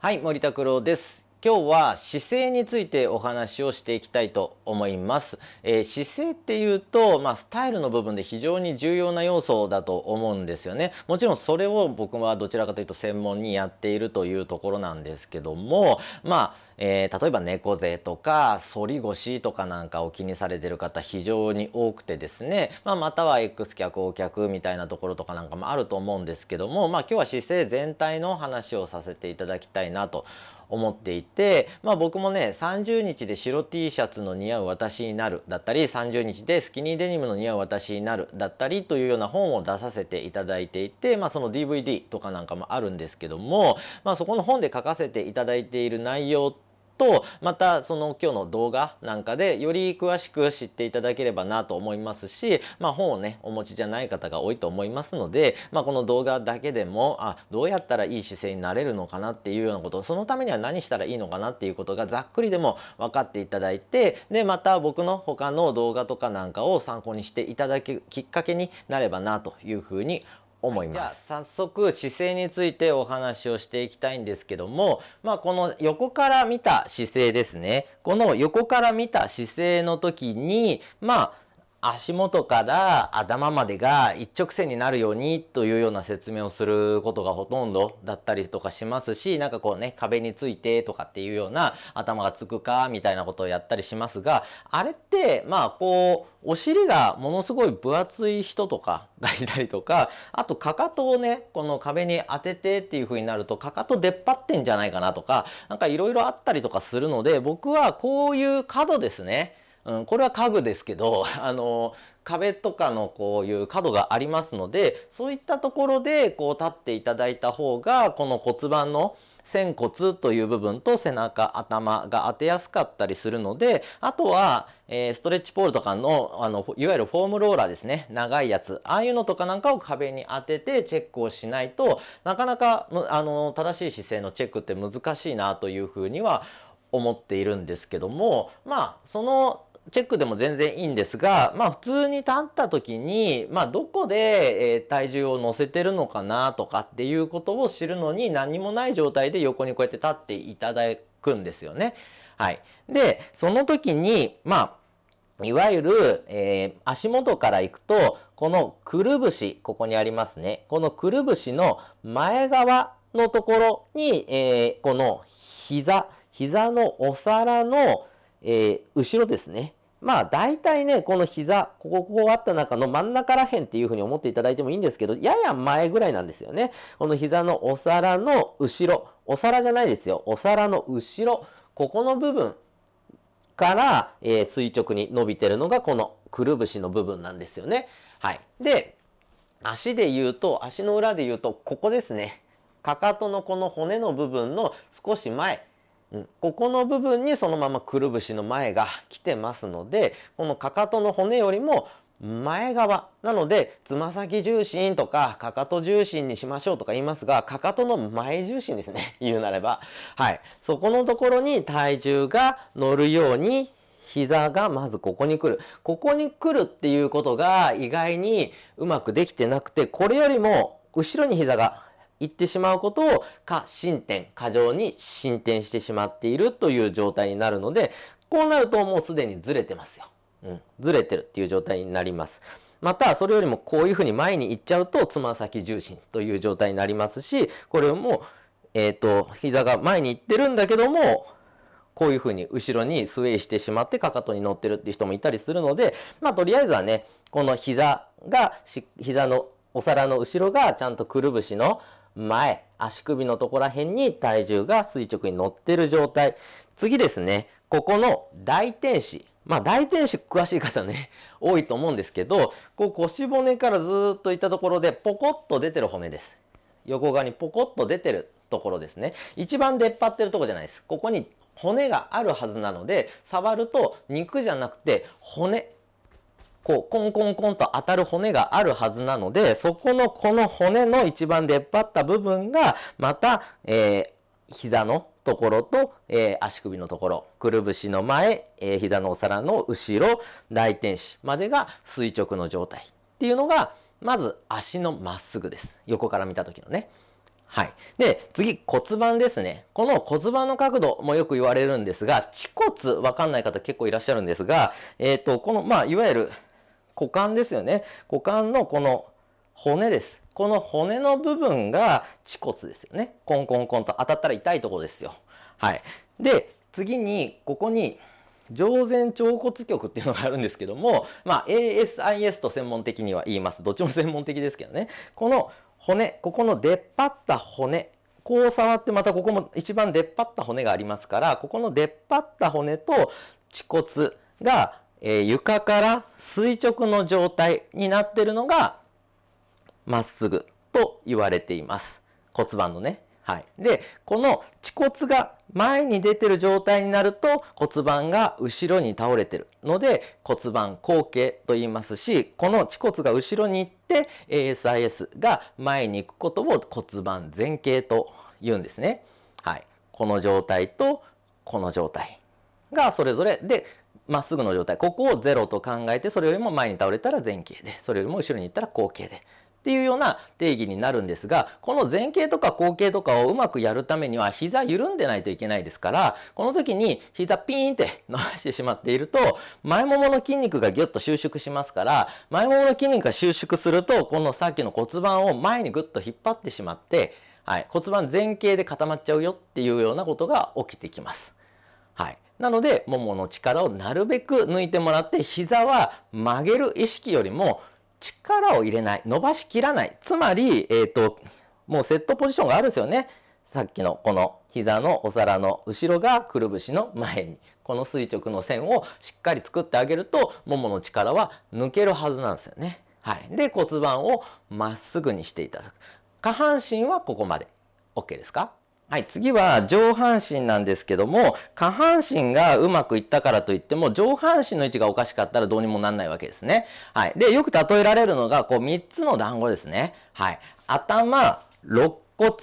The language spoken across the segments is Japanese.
はい、森田九郎です。今日は姿勢についてお話をしていきたいと思います。姿勢っていうと、スタイルの部分で非常に重要な要素だと思うんですよね。もちろんそれを僕はどちらかというと専門にやっているというところなんですけども、例えば猫背とか反り腰とかなんかを気にされてる方非常に多くてですね、または X 脚 O 脚みたいなところとかなんかもあると思うんですけども、今日は姿勢全体の話をさせていただきたいなと思っていて、僕もね30日で白 T シャツの似合う私になるだったり、30日でスキニーデニムの似合う私になるだったりというような本を出させていただいていて、その DVD とかなんかもあるんですけども、そこの本で書かせていただいている内容と、またその今日の動画なんかでより詳しく知っていただければなと思いますし、本をねお持ちじゃない方が多いと思いますので、この動画だけでもどうやったらいい姿勢になれるのかなっていうようなこと、そのためには何したらいいのかなっていうことがざっくりでも分かっていただいて、でまた僕の他の動画とかなんかを参考にしていただけるきっかけになればなというふうに思います。じゃあ早速姿勢についてお話をしていきたいんですけども、この横から見た姿勢ですね。この横から見た姿勢の時に足元から頭までが一直線になるようにというような説明をすることがほとんどだったりとかしますし、なんかこうね壁についてとかっていうような頭がつくかみたいなことをやったりしますが、あれってこうお尻がものすごい分厚い人とかがいたりとか、あとかかとをねこの壁に当ててっていう風になるとかかと出っ張ってんじゃないかなとか、なんかいろいろあったりとかするので、僕はこういう角ですね、これは家具ですけど壁とかのこういう角がありますので、そういったところでこう立っていただいた方がこの骨盤の仙骨という部分と背中頭が当てやすかったりするので、あとは、ストレッチポールとかのいわゆるフォームローラーですね、長いやつ、ああいうのとかなんかを壁に当ててチェックをしないとなかなか正しい姿勢のチェックって難しいなというふうには思っているんですけども、そのチェックでも全然いいんですが、普通に立った時に、どこで、体重を乗せてるのかなとかっていうことを知るのに、何もない状態で横にこうやって立っていただくんですよね。はい。で、その時に、いわゆる、足元から行くと、このくるぶし、ここにありますね。このくるぶしの前側のところに、この膝のお皿の、後ろですね。大体ね、この膝、ここあった中の真ん中らへんっていうふうに思っていただいてもいいんですけど、やや前ぐらいなんですよね。この膝のお皿の後ろ、お皿じゃないですよ。お皿の後ろ、ここの部分から、垂直に伸びてるのがこのくるぶしの部分なんですよね。はい。で、足で言うと、足の裏で言うと、ここですね。かかとのこの骨の部分の少し前、ここの部分にそのままくるぶしの前が来てますので、このかかとの骨よりも前側なので、つま先重心とかかかと重心にしましょうとか言いますが、かかとの前重心ですね、言うなれば。はい。そこのところに体重が乗るように、膝がまずここに来る。ここに来るっていうことが意外にうまくできてなくて、これよりも後ろに膝が行ってしまうことを過剰に進展してしまっているという状態になるので、こうなるともうすでにずれてますよ。ずれてるっていう状態になります。またそれよりもこういうふうに前に行っちゃうとつま先重心という状態になりますし、これも膝が前に行ってるんだけども、こういうふうに後ろにスウェイしてしまってかかとに乗ってるっていう人もいたりするので、とりあえずはね、この膝のお皿の後ろがちゃんとくるぶしの前、足首のところら辺に体重が垂直に乗ってる状態。次ですね、ここの大天使。大天使詳しい方ね、多いと思うんですけど、こう腰骨からずっといったところでポコッと出てる骨です。横側にポコッと出てるところですね。一番出っ張ってるところじゃないです。ここに骨があるはずなので、触ると肉じゃなくて骨、こうコンコンコンと当たる骨があるはずなので、そこのこの骨の一番出っ張った部分がまた、膝のところと、足首のところ、くるぶしの前、膝のお皿の後ろ、大天使までが垂直の状態っていうのが、まず足のまっすぐです。横から見た時のね。はい。で、次、骨盤ですね。この骨盤の角度もよく言われるんですが、恥骨、わかんない方結構いらっしゃるんですが、この、いわゆる股間ですよね。股間のこの骨です。この骨の部分が恥骨ですよね。コンコンコンと当たったら痛いところですよ。はい。で、次に、ここに、上前腸骨極っていうのがあるんですけども、ASIS と専門的には言います。どっちも専門的ですけどね。この骨、ここの出っ張った骨、こう触ってまたここも一番出っ張った骨がありますから、ここの出っ張った骨と恥骨が、床から垂直の状態になっているのがまっすぐと言われています。骨盤のね。はい。で、この恥骨が前に出てる状態になると骨盤が後ろに倒れてるので骨盤後傾と言いますし、この恥骨が後ろに行って ASIS が前に行くことを骨盤前傾と言うんですね。はい。この状態とこの状態がそれぞれでまっすぐの状態、ここをゼロと考えて、それよりも前に倒れたら前傾で、それよりも後ろに行ったら後傾でっていうような定義になるんですが、この前傾とか後傾とかをうまくやるためには膝緩んでないといけないですから、この時に膝ピーンって伸ばしてしまっていると前ももの筋肉がギュッと収縮しますから、前ももの筋肉が収縮するとこのさっきの骨盤を前にグッと引っ張ってしまって、はい、骨盤前傾で固まっちゃうよっていうようなことが起きてきます。はい、なのでももの力をなるべく抜いてもらって、膝は曲げる意識よりも力を入れない、伸ばしきらない、つまり、もうセットポジションがあるんですよね。さっきのこの膝のお皿の後ろがくるぶしの前に、この垂直の線をしっかり作ってあげるとももの力は抜けるはずなんですよね。はい、で骨盤をまっすぐにしていただく。下半身はここまで OK ですか？はい、次は上半身なんですけども、下半身がうまくいったからといっても上半身の位置がおかしかったらどうにもなんないわけですね。はい、でよく例えられるのがこう3つの団子ですね。はい、頭、肋骨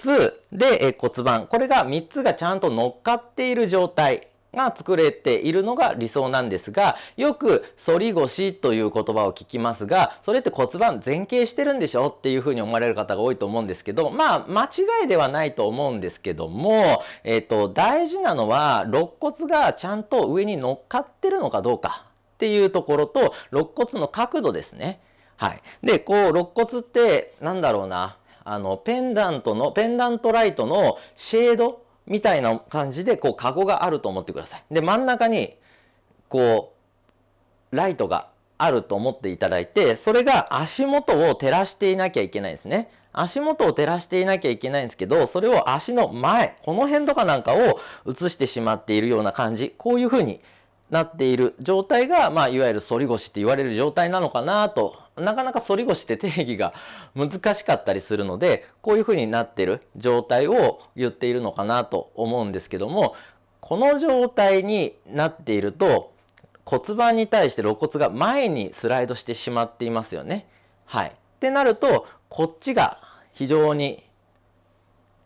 で骨盤、これが3つがちゃんと乗っかっている状態が作れているのが理想なんですが、よく反り腰という言葉を聞きますが、それって骨盤前傾してるんでしょっていうふうに思われる方が多いと思うんですけど、間違いではないと思うんですけども、大事なのは肋骨がちゃんと上に乗っかってるのかどうかっていうところと、肋骨の角度ですね。はい。で、こう肋骨ってなんだろうな、ペンダントライトのシェードみたいな感じでこうカゴがあると思ってください。で真ん中にこうライトがあると思っていただいて、それが足元を照らしていなきゃいけないんですね。足元を照らしていなきゃいけないんですけど、それを足の前、この辺とかなんかを映してしまっているような感じ、こういうふうになっている状態が、いわゆる反り腰って言われる状態なのかなと。なかなか反り腰って定義が難しかったりするので、こういうふうになっている状態を言っているのかなと思うんですけども、この状態になっていると骨盤に対して肋骨が前にスライドしてしまっていますよね。はい。ってなるとこっちが非常に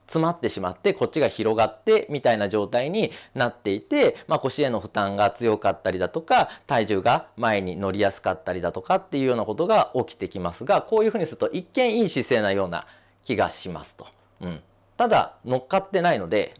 詰まってしまってこっちが広がってみたいな状態になっていて、腰への負担が強かったりだとか体重が前に乗りやすかったりだとかっていうようなことが起きてきますが、こういうふうにすると一見いい姿勢なような気がしますと。ただ乗っかってないので、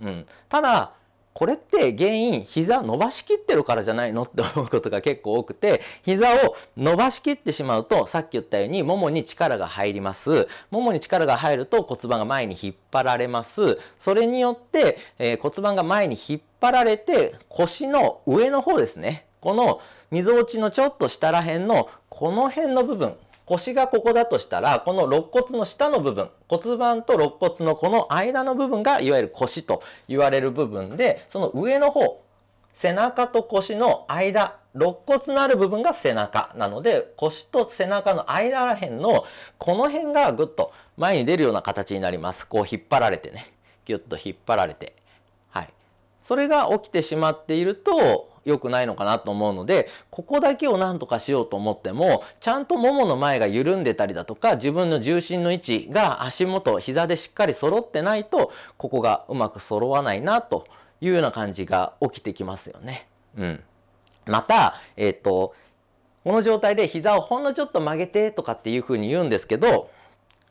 ただこれって原因膝伸ばしきってるからじゃないのって思うことが結構多くて、膝を伸ばしきってしまうとさっき言ったようにももに力が入ります。ももに力が入ると骨盤が前に引っ張られます。それによって、骨盤が前に引っ張られて腰の上の方ですね、このみぞおちのちょっと下ら辺のこの辺の部分、腰がここだとしたらこの肋骨の下の部分、骨盤と肋骨のこの間の部分がいわゆる腰と言われる部分で、その上の方、背中と腰の間、肋骨のある部分が背中なので、腰と背中の間ら辺のこの辺がぐっと前に出るような形になります。こう引っ張られてね、ギュッと引っ張られて、はい、それが起きてしまっていると良くないのかなと思うので、ここだけを何とかしようと思ってもちゃんとももの前が緩んでたりだとか、自分の重心の位置が足元膝でしっかり揃ってないとここがうまく揃わないなというような感じが起きてきますよね。また、この状態で膝をほんのちょっと曲げてとかっていうふうに言うんですけど、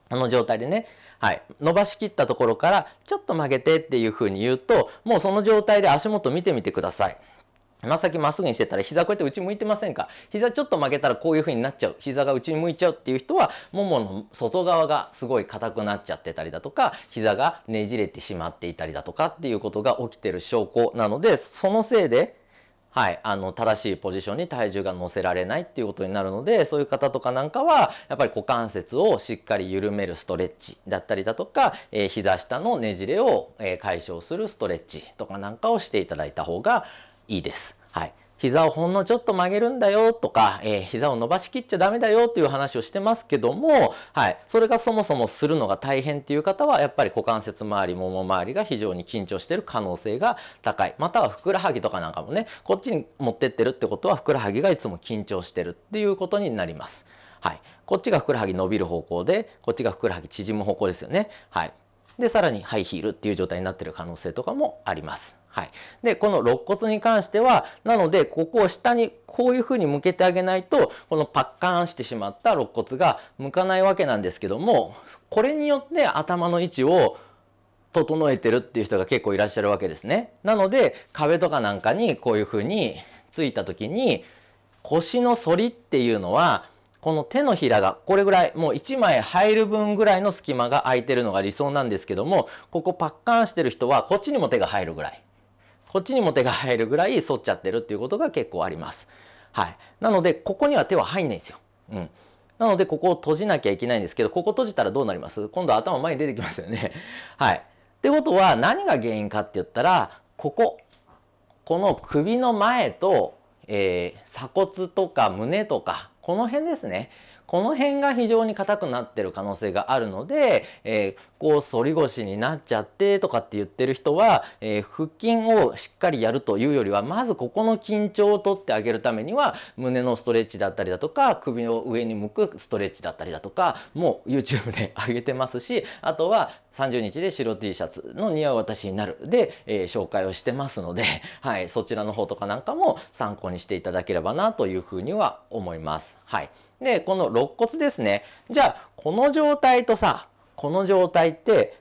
この状態でね、はい、伸ばしきったところからちょっと曲げてっていうふうに言うと、もうその状態で足元見てみてください。つま先まっすぐにしてたら膝こうやって内向いてませんか？膝ちょっと曲げたらこういう風になっちゃう、膝が内に向いちゃうっていう人は、ももの外側がすごい硬くなっちゃってたりだとか、膝がねじれてしまっていたりだとかっていうことが起きてる証拠なので、そのせいではい、正しいポジションに体重が乗せられないっていうことになるので、そういう方とかなんかはやっぱり股関節をしっかり緩めるストレッチだったりだとか、膝下のねじれを、解消するストレッチとかなんかをしていただいた方がいいです。はい、膝をほんのちょっと曲げるんだよとか、膝を伸ばしきっちゃダメだよという話をしてますけども、はい、それがそもそもするのが大変っていう方はやっぱり股関節周りもも周りが非常に緊張している可能性が高い。またはふくらはぎとかなんかもね、こっちに持ってってるってことはふくらはぎがいつも緊張してるっていうことになります。はい、こっちがふくらはぎ伸びる方向で、こっちがふくらはぎ縮む方向ですよね。はい、でさらにハイヒールっていう状態になっている可能性とかもあります。はい、でこの肋骨に関してはなのでここを下にこういうふうに向けてあげないとこのパッカーンしてしまった肋骨が向かないわけなんですけども、これによって頭の位置を整えてるっていう人が結構いらっしゃるわけですね。なので壁とかなんかにこういうふうについた時に腰の反りっていうのはこの手のひらがこれぐらいもう1枚入る分ぐらいの隙間が空いてるのが理想なんですけども、ここパッカーンしてる人はこっちにも手が入るぐらい、こっちにも手が入るぐらい反っちゃってるっていうことが結構あります。はい。なので、ここには手は入んないんですよ。うん。なので、ここを閉じなきゃいけないんですけど、ここ閉じたらどうなります？今度頭前に出てきますよね。はい。ってことは、何が原因かって言ったら、この首の前と、鎖骨とか胸とか、この辺ですね。この辺が非常に硬くなってる可能性があるので、こう反り腰になっちゃってとかって言ってる人は、腹筋をしっかりやるというよりはまずここの緊張を取ってあげるためには胸のストレッチだったりだとか首を上に向くストレッチだったりだとかもう YouTube で上げてますし、あとは30日で白 T シャツの似合う私になるで、紹介をしてますので、はい、そちらの方とかなんかも参考にしていただければなというふうには思います。はい、でこの肋骨ですね。じゃあこの状態とさこの状態って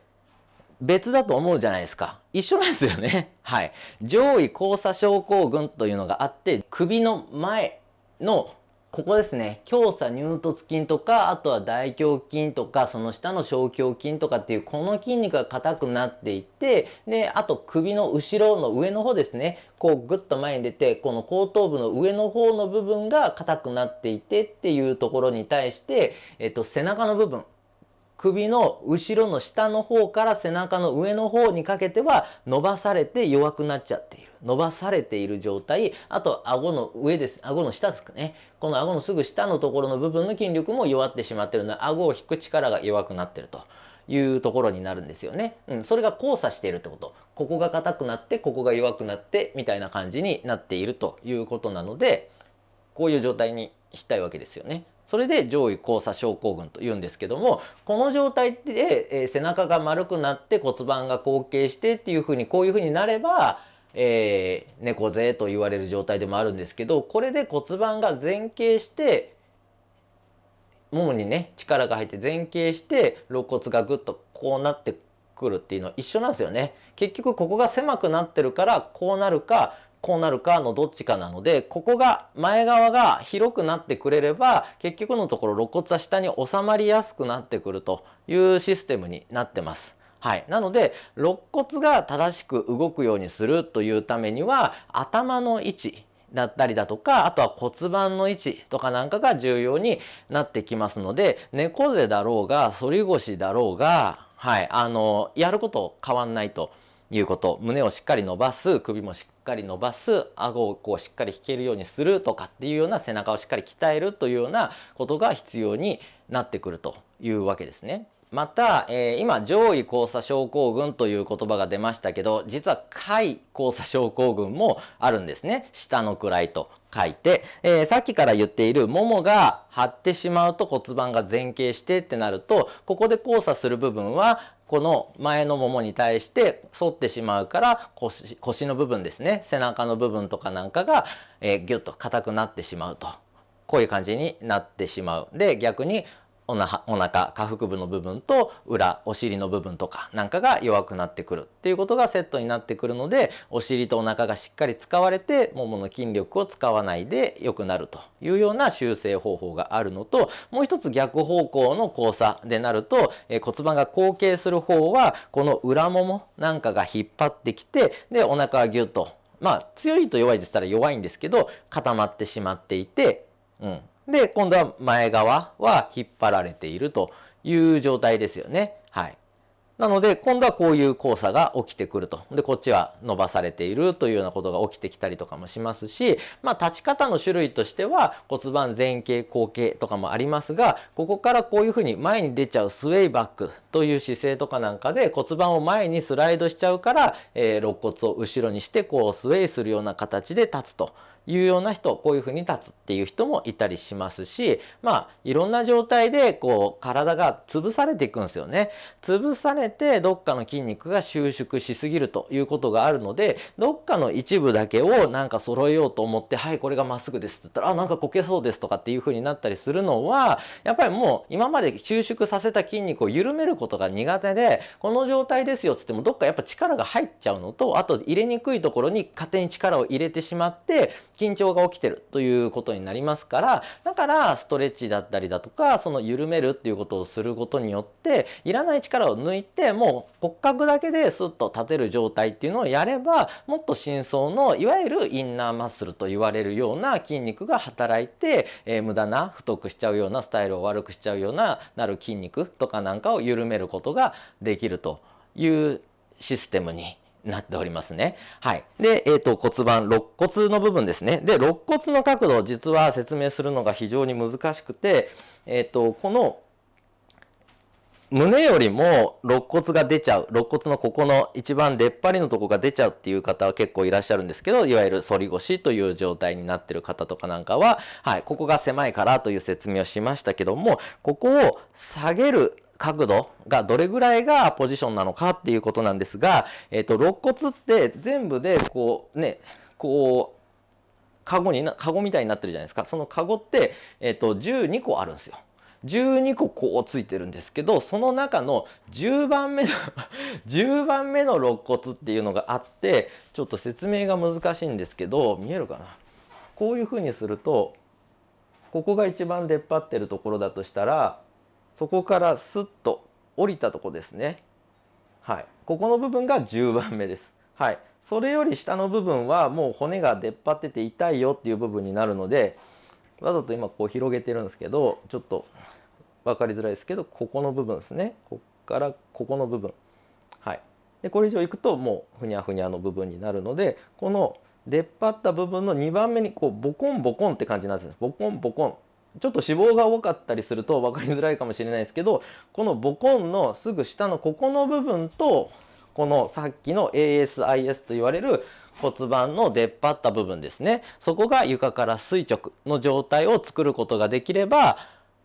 別だと思うじゃないですか。一緒なんですよね。はい。上位交差症候群というのがあって、首の前のここですね。胸鎖乳突筋とか、あとは大胸筋とか、その下の小胸筋とかっていうこの筋肉が硬くなっていて、で、あと首の後ろの上の方ですね。こうグッと前に出て、この後頭部の上の方の部分が硬くなっていてっていうところに対して、背中の部分。首の後ろの下の方から背中の上の方にかけては伸ばされて弱くなっちゃっている、伸ばされている状態。あと顎の上です、顎の下ですかね。この顎のすぐ下のところの部分の筋力も弱ってしまっているので顎を引く力が弱くなっているというところになるんですよね。それが交差しているってこと、ここが硬くなってここが弱くなってみたいな感じになっているということなので、こういう状態にしたいわけですよね。それで上位交差症候群というんですけども、この状態で、背中が丸くなって骨盤が後傾してっていうふうにこういうふうになれば、猫背と言われる状態でもあるんですけど、これで骨盤が前傾してももにね力が入って前傾して肋骨がぐっとこうなってくるっていうのは一緒なんですよね。結局ここが狭くなってるからこうなるかこうなるかのどっちかなので、ここが前側が広くなってくれれば結局のところ肋骨は下に収まりやすくなってくるというシステムになってます。はい、なので肋骨が正しく動くようにするというためには頭の位置だったりだとか、あとは骨盤の位置とかなんかが重要になってきますので、猫背だろうが反り腰だろうが、はい、やること変わんないということ。胸をしっかり伸ばす、首もしっかり伸ばす、顎をこうしっかり引けるようにするとかっていうような、背中をしっかり鍛えるというようなことが必要になってくるというわけですね。また、今上位交差症候群という言葉が出ましたけど、実は下位交差症候群もあるんですね。下の位と書いて、さっきから言っているももが張ってしまうと骨盤が前傾してってなると、ここで交差する部分はこの前のももに対して反ってしまうから、腰の部分ですね、背中の部分とかなんかが、ギュッと硬くなってしまうと、こういう感じになってしまう。で逆にお腹、下腹部の部分と裏、お尻の部分とかなんかが弱くなってくるっていうことがセットになってくるので、お尻とお腹がしっかり使われて、ももの筋力を使わないで良くなるというような修正方法があるのと、もう一つ逆方向の交差でなると、骨盤が後傾する方は、この裏ももなんかが引っ張ってきて、で、お腹がギュッと、強いと弱いでしたら弱いんですけど、固まってしまっていて、で、今度は前側は引っ張られているという状態ですよね。はい。なので、今度はこういう交差が起きてくると。で、こっちは伸ばされているというようなことが起きてきたりとかもしますし、立ち方の種類としては骨盤前傾後傾とかもありますが、ここからこういうふうに前に出ちゃうスウェイバックという姿勢とかなんかで骨盤を前にスライドしちゃうから、肋骨を後ろにしてこうスウェイするような形で立つと。いうような人、こういうふうに立つっていう人もいたりしますし、いろんな状態でこう体が潰されていくんですよね。潰されてどっかの筋肉が収縮しすぎるということがあるので、どっかの一部だけをなんか揃えようと思って、はい、これがまっすぐですって言ったら、あ、なんかこけそうですとかっていうふうになったりするのは、やっぱりもう今まで収縮させた筋肉を緩めることが苦手で、この状態ですよって言ってもどっかやっぱ力が入っちゃうのと、あと入れにくいところに勝手に力を入れてしまって、緊張が起きてるということになりますから、だからストレッチだったりだとか、その緩めるっていうことをすることによって、いらない力を抜いて、もう骨格だけでスッと立てる状態っていうのをやれば、もっと深層のいわゆるインナーマッスルと言われるような筋肉が働いて、無駄な太くしちゃうようなスタイルを悪くしちゃうような筋肉とかなんかを緩めることができるというシステムになっておりますね。はい。で、骨盤、肋骨の部分ですね。で、肋骨の角度、実は説明するのが非常に難しくて、この胸よりも肋骨が出ちゃう、肋骨のここの一番出っ張りのとこが出ちゃうっていう方は結構いらっしゃるんですけど、いわゆる反り腰という状態になってる方とかなんかは、はい、ここが狭いからという説明をしましたけども、ここを下げる角度がどれぐらいがポジションなのかっていうことなんですが、肋骨って全部でこうね、こう、カゴみたいになってるじゃないですか。そのカゴって、12個あるんですよ。12個こうついてるんですけど、その中の10番目の10番目の肋骨っていうのがあって、ちょっと説明が難しいんですけど、見えるかな。こういうふうにすると、ここが一番出っ張ってるところだとしたら、そこからスッと降りたとこですね。はい。ここの部分が10番目です。はい。それより下の部分はもう骨が出っ張ってて痛いよっていう部分になるので、わざと今こう広げてるんですけど、ちょっと分かりづらいですけど、ここの部分ですね。こっからここの部分。はい。で、これ以上いくともうふにゃふにゃの部分になるので、この出っ張った部分の2番目にこうボコンボコンって感じなんです。ボコンボコン。ちょっと脂肪が多かったりすると分かりづらいかもしれないですけど、このボコンのすぐ下のここの部分と、このさっきの ASIS と言われる骨盤の出っ張った部分ですね。そこが床から垂直の状態を作ることができれば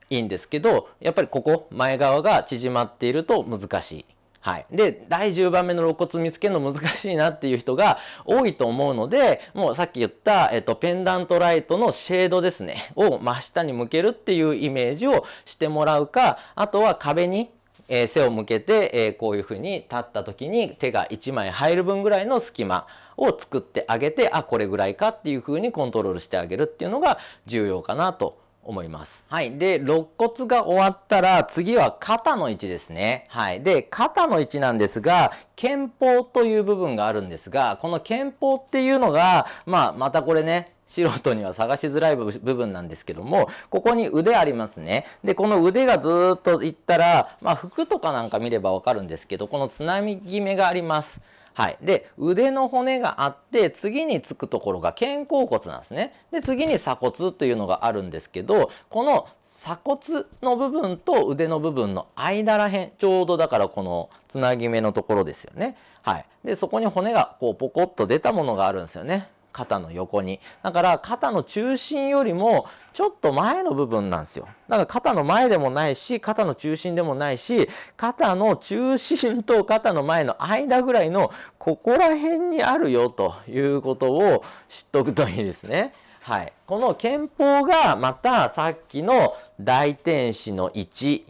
いいんですけど、やっぱりここ前側が縮まっていると難しい。はい。で、第10番目の肋骨見つけるの難しいなっていう人が多いと思うので、もうさっき言った、ペンダントライトのシェードですね、を真下に向けるっていうイメージをしてもらうか、あとは壁に背を向けて、こういうふうに立った時に手が1枚入る分ぐらいの隙間を作ってあげて、あ、これぐらいかっていうふうにコントロールしてあげるっていうのが重要かなと思います。はい。で、肋骨が終わったら次は肩の位置ですね。はい。で、肩の位置なんですが、肩峰という部分があるんですが、この肩峰っていうのが、またこれね、素人には探しづらい部分なんですけども、ここに腕ありますね。で、この腕がずーっといったら、服とかなんか見ればわかるんですけど、このつなぎ目があります。はい。で、腕の骨があって、次につくところが肩甲骨なんですね。で、次に鎖骨というのがあるんですけど、この鎖骨の部分と腕の部分の間らへん、ちょうどだからこのつなぎ目のところですよね。はい。で、そこに骨がこうポコッと出たものがあるんですよね。肩の横に。だから肩の中心よりもちょっと前の部分なんですよ。だから肩の前でもないし、肩の中心でもないし、肩の中心と肩の前の間ぐらいのここら辺にあるよということを知っとくといいですね。はい。この肩峰がまたさっきの大天使の位置、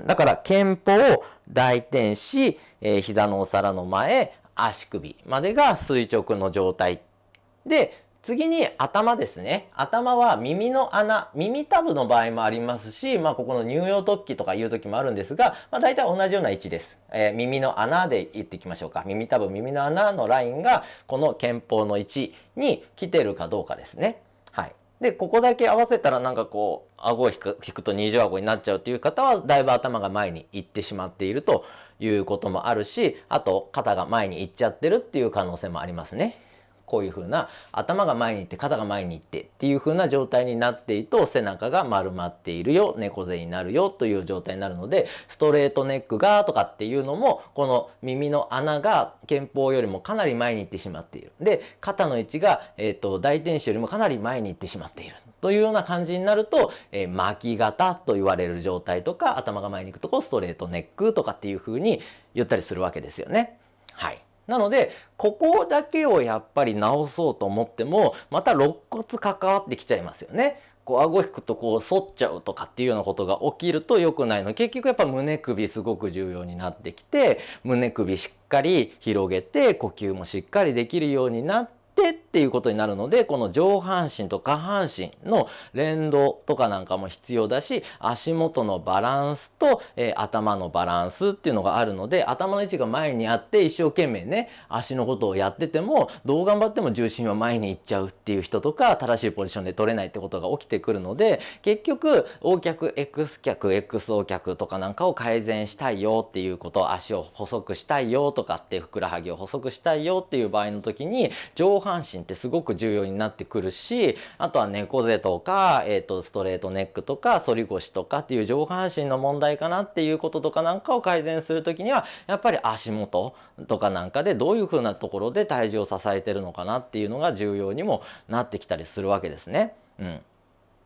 だから肩峰、大天使、膝のお皿の前、足首までが垂直の状態で、次に頭ですね。頭は耳の穴、耳たぶの場合もありますし、ここの乳幼突起とかいう時もあるんですが、大体同じような位置です。耳の穴で言っていきましょうか。耳たぶ、耳の穴のラインがこの肩峰の位置に来てるかどうかですね。はい。で、ここだけ合わせたら顎を引くと二重顎になっちゃうという方は、だいぶ頭が前に行ってしまっているということもあるし、あと肩が前に行っちゃってるっていう可能性もありますね。こういう風な頭が前に行って肩が前に行ってっていう風な状態になっていると、背中が丸まっているよ、猫背になるよという状態になるので、ストレートネックがとかっていうのも、この耳の穴が肩峰よりもかなり前に行ってしまっている。で、肩の位置が、大天使よりもかなり前に行ってしまっているというような感じになると、巻き肩と言われる状態とか、頭が前に行くとこストレートネックとかっていう風に言ったりするわけですよね。はい。なので、ここだけをやっぱり直そうと思っても、また肋骨関わってきちゃいますよね。顎引くと反っちゃうとかっていうようなことが起きると良くないの。結局やっぱ胸首すごく重要になってきて、胸首しっかり広げて、呼吸もしっかりできるようになっていうことになるので、この上半身と下半身の連動とかなんかも必要だし、足元のバランスと、頭のバランスっていうのがあるので、頭の位置が前にあって一生懸命ね、足のことをやってても、どう頑張っても重心は前に行っちゃうっていう人とか、正しいポジションで取れないってことが起きてくるので、結局 O 脚 X 脚 XO 脚とかなんかを改善したいよっていうこと、足を細くしたいよとかって、ふくらはぎを細くしたいよっていう場合の時に、上半身ってすごく重要になってくるし、あとは猫背とか、ストレートネックとか反り腰とかっていう上半身の問題かなっていうこととかなんかを改善する時には、やっぱり足元とかなんかでどういうふうなところで体重を支えてるのかなっていうのが重要にもなってきたりするわけですね。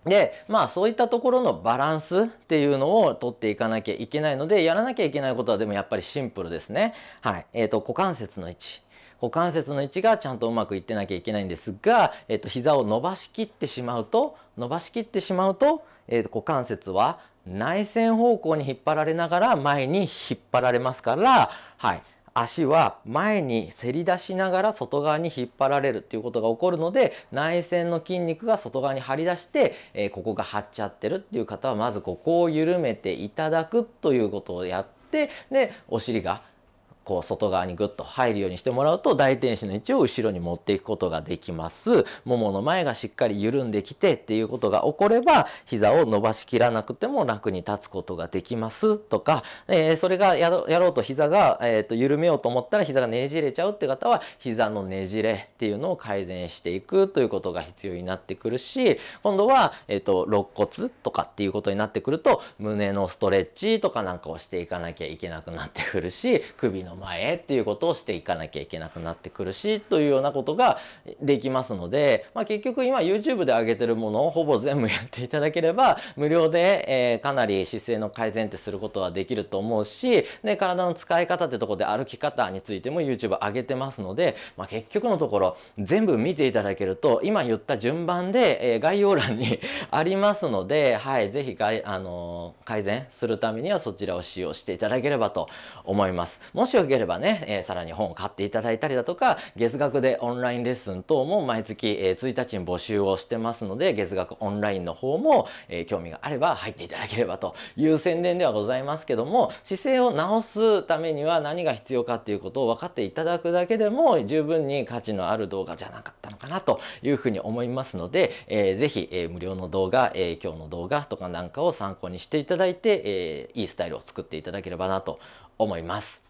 で、そういったところのバランスっていうのを取っていかなきゃいけないので、やらなきゃいけないことはでもやっぱりシンプルですね。はい。股関節の位置。股関節の位置がちゃんとうまくいってなきゃいけないんですが、膝を伸ばしきってしまうと、股関節は内旋方向に引っ張られながら前に引っ張られますから、はい。足は前にせり出しながら外側に引っ張られるっていうことが起こるので、内旋の筋肉が外側に張り出して、ここが張っちゃってるっていう方は、まずここを緩めていただくということをやって、でお尻が外側にグッと入るようにしてもらうと、大天使の位置を後ろに持っていくことができます。ももの前がしっかり緩んできてっていうことが起これば、膝を伸ばしきらなくても楽に立つことができますとか、それがやろうと膝が、緩めようと思ったら膝がねじれちゃうって方は、膝のねじれっていうのを改善していくということが必要になってくるし、今度は、肋骨とかっていうことになってくると、胸のストレッチとかなんかをしていかなきゃいけなくなってくるし、首の前っていうことをしていかなきゃいけなくなってくるしというようなことができますので、結局今 YouTube で上げてるものをほぼ全部やっていただければ無料で、かなり姿勢の改善ってすることはできると思うし、で体の使い方ってとこで歩き方についても YouTube 上げてますので、結局のところ全部見ていただけると今言った順番で、概要欄にありますので、はい、ぜひ改善するためにはそちらを使用していただければと思います。もしよければね、さらに本を買っていただいたりだとか、月額でオンラインレッスン等も毎月、1日に募集をしてますので、月額オンラインの方も、興味があれば入っていただければという宣伝ではございますけども、姿勢を直すためには何が必要かっていうことを分かっていただくだけでも十分に価値のある動画じゃなかったのかなというふうに思いますので、ぜひ、無料の動画、今日の動画とかなんかを参考にしていただいて、いいスタイルを作っていただければなと思います。